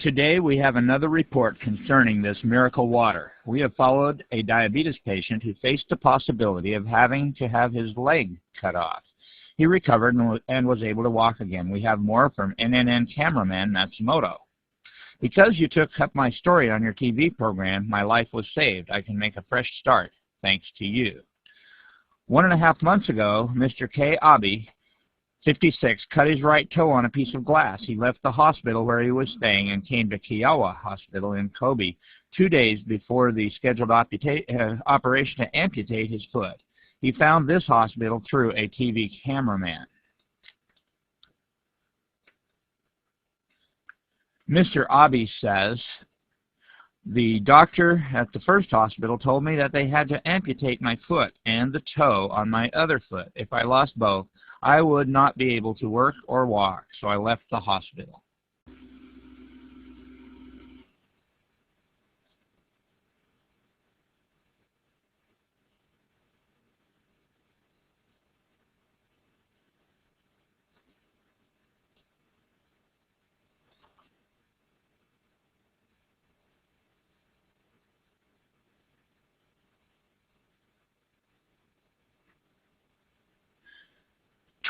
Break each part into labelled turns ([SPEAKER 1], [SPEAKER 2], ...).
[SPEAKER 1] Today we have another report concerning this miracle water. We have followed a diabetes patient who faced the possibility of having to have his leg cut off. He recovered and was able to walk again. We have more from NNN cameraman Matsumoto. Because you took up my story on your TV program, my life was saved. I can make a fresh start, thanks to you. 1.5 months ago, Mr. K. Abe, 56, cut his right toe on a piece of glass. He left the hospital where he was staying and came to Kiowa Hospital in Kobe 2 days before the scheduled operation to amputate his foot. He found this hospital through a TV cameraman. Mr. Abe says, the doctor at the first hospital told me that they had to amputate my foot and the toe on my other foot. If I lost both, I would not be able to work or walk, so I left the hospital.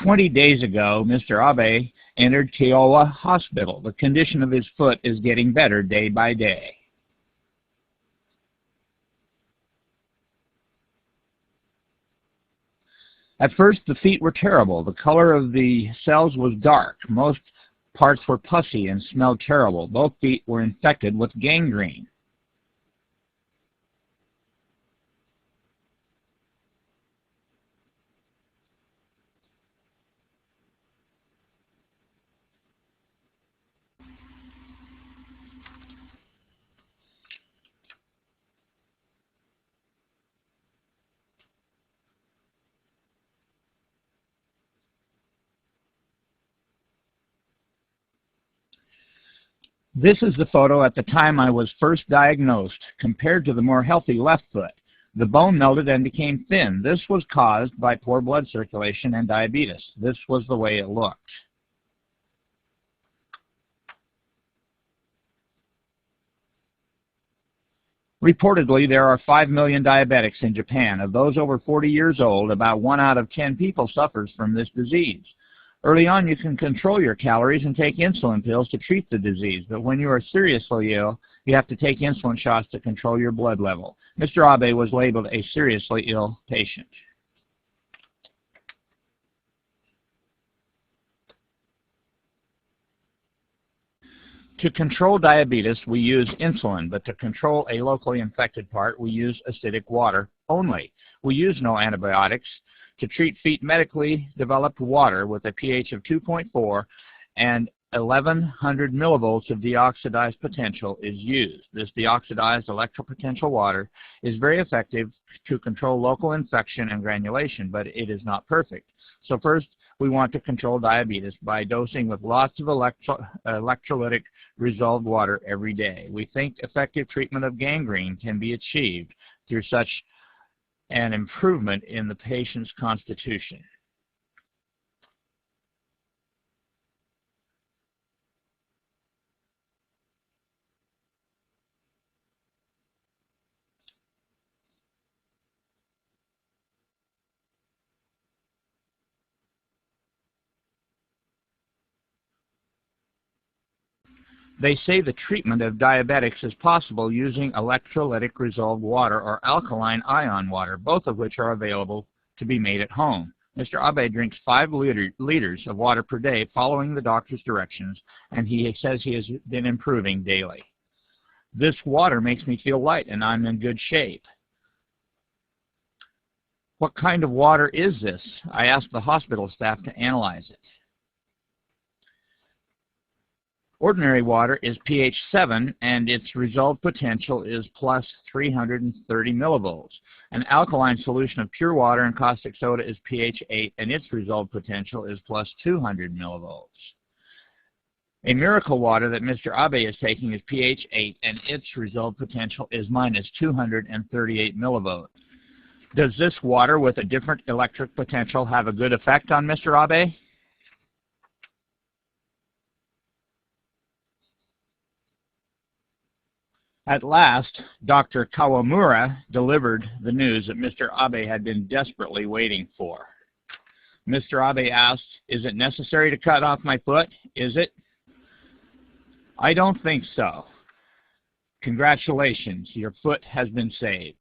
[SPEAKER 1] "20 days ago, Mr. Abe entered Kiowa Hospital. The condition of his foot is getting better day by day. At first, the feet were terrible. The color of the cells was dark. Most parts were pussy and smelled terrible. Both feet were infected with gangrene. This is the photo at the time I was first diagnosed, compared to the more healthy left foot. The bone melted and became thin. This was caused by poor blood circulation and diabetes. This was the way it looked. Reportedly, there are 5 million diabetics in Japan. Of those over 40 years old, about 1 out of 10 people suffers from this disease. Early on, you can control your calories and take insulin pills to treat the disease, but when you are seriously ill, you have to take insulin shots to control your blood level. Mr. Abe was labeled a seriously ill patient. To control diabetes, we use insulin, but to control a locally infected part, we use acidic water only. We use no antibiotics. To treat feet, medically developed water with a pH of 2.4 and 1100 millivolts of deoxidized potential is used. This deoxidized electropotential water is very effective to control local infection and granulation, but it is not perfect. So first, we want to control diabetes by dosing with lots of electrolytic resolved water every day. We think effective treatment of gangrene can be achieved through such an improvement in the patient's constitution. They say the treatment of diabetics is possible using electrolytic resolved water or alkaline ion water, both of which are available to be made at home. Mr. Abe drinks 5 liters of water per day following the doctor's directions, and he says he has been improving daily. This water makes me feel light, and I'm in good shape. What kind of water is this? I asked the hospital staff to analyze it. Ordinary water is pH 7 and its resolved potential is plus 330 millivolts. An alkaline solution of pure water and caustic soda is pH 8 and its resolved potential is plus 200 millivolts. A miracle water that Mr. Abe is taking is pH 8 and its resolved potential is minus 238 millivolts. Does this water with a different electric potential have a good effect on Mr. Abe? At last, Dr. Kawamura delivered the news that Mr. Abe had been desperately waiting for. Mr. Abe asked, "Is it necessary to cut off my foot? Is it?" "I don't think so. Congratulations, your foot has been saved."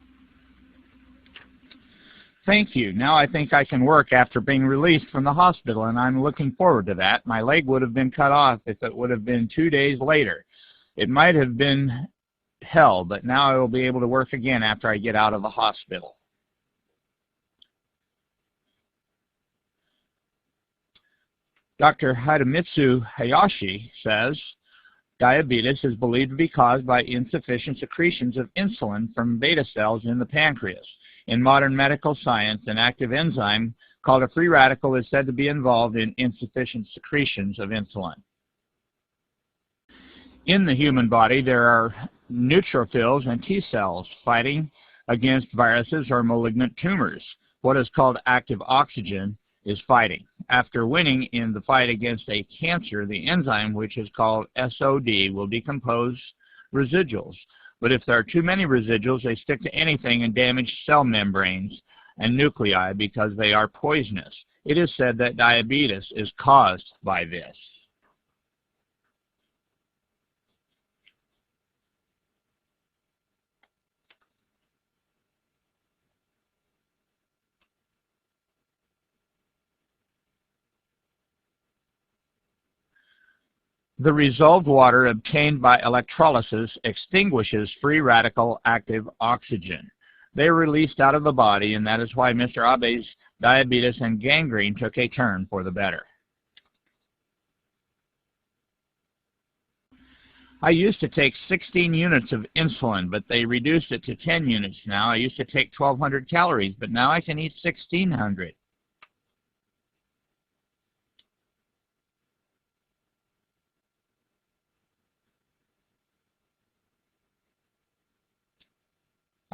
[SPEAKER 1] "Thank you. Now I think I can work after being released from the hospital, and I'm looking forward to that. My leg would have been cut off if it would have been 2 days later. It might have been hell, but now I will be able to work again after I get out of the hospital." Dr. Hidemitsu Hayashi says, diabetes is believed to be caused by insufficient secretions of insulin from beta cells in the pancreas. In modern medical science, an active enzyme called a free radical is said to be involved in insufficient secretions of insulin. In the human body, there are neutrophils and T cells fighting against viruses or malignant tumors. What is called active oxygen is fighting. After winning in the fight against a cancer, the enzyme, which is called SOD, will decompose residuals. But if there are too many residuals, they stick to anything and damage cell membranes and nuclei because they are poisonous. It is said that diabetes is caused by this. The resolved water obtained by electrolysis extinguishes free radical active oxygen. They are released out of the body, and that is why Mr. Abe's diabetes and gangrene took a turn for the better. I used to take 16 units of insulin, but they reduced it to 10 units now. I used to take 1,200 calories, but now I can eat 1,600.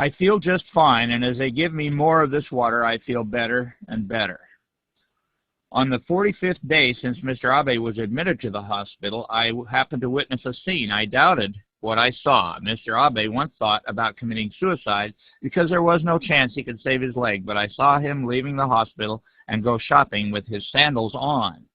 [SPEAKER 1] I feel just fine, and as they give me more of this water, I feel better and better. On the 45th day since Mr. Abe was admitted to the hospital, I happened to witness a scene. I doubted what I saw. Mr. Abe once thought about committing suicide because there was no chance he could save his leg, but I saw him leaving the hospital and go shopping with his sandals on.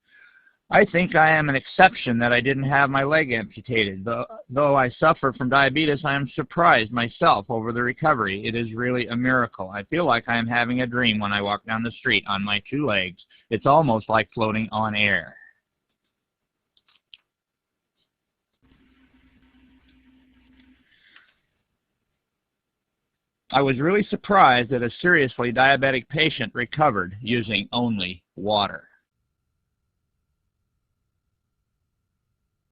[SPEAKER 1] I think I am an exception that I didn't have my leg amputated. Though I suffer from diabetes, I am surprised myself over the recovery. It is really a miracle. I feel like I am having a dream when I walk down the street on my 2 legs. It's almost like floating on air. I was really surprised that a seriously diabetic patient recovered using only water.